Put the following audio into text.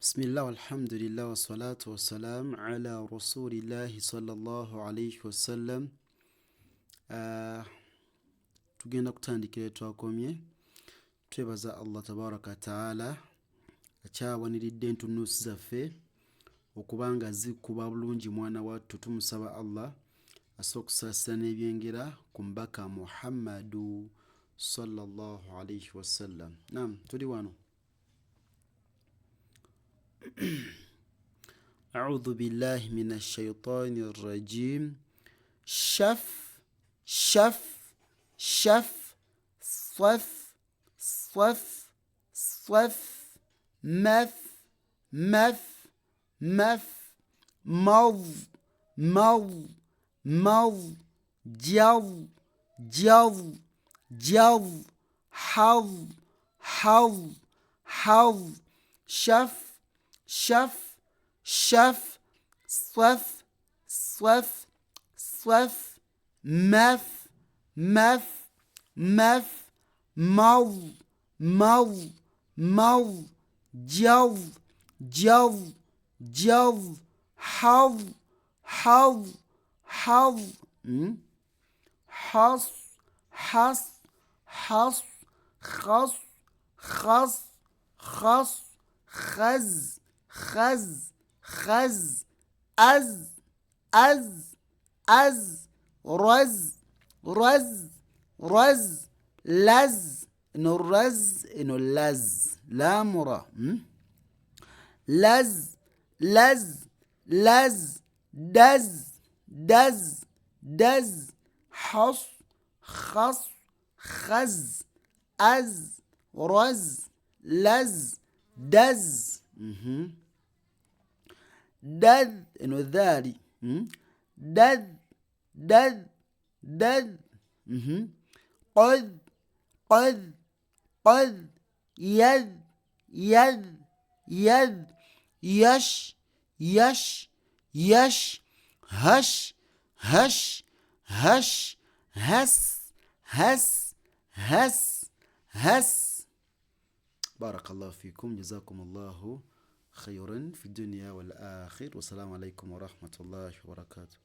بسم الله والحمد لله والصلاة والسلام على رسول الله صلى الله عليه وسلم. Tugenda kutandikira twakomye. Twebaza Allah tabaraka taala akyawaniridde entunuusi zaffe okubanga zikuba bulungi mwana wattu. Tumusaba Allah asobola okusaasira n'ebyengera ku mbaka Muhammadu sallallahu alayhi wasallam. Naam, tuli wano. أعوذ بالله من الشيطان الرجيم. شف شف شف صف صف صف مف مف مف مض مض مض جض جض جض حظ حظ حظ شف شف شف صف صف صف مف مف مف مض مض مض جض جض جض حظ حظ حظ حص حص حص خص خص خص خز خز خز أز أز أز رز رز رز لز إنه الرز إنه لز لا مرة لز لز لز دز دز دز حص خص خز أز رز لز دز دذ إنه الذالي دذ دذ دذ قذ قذ قذ يذ يذ يذ يش يش يش هش هش هش هس هس هس هس. بارك الله فيكم، جزاكم الله خيرا في الدنيا والآخر، والسلام عليكم ورحمة الله وبركاته.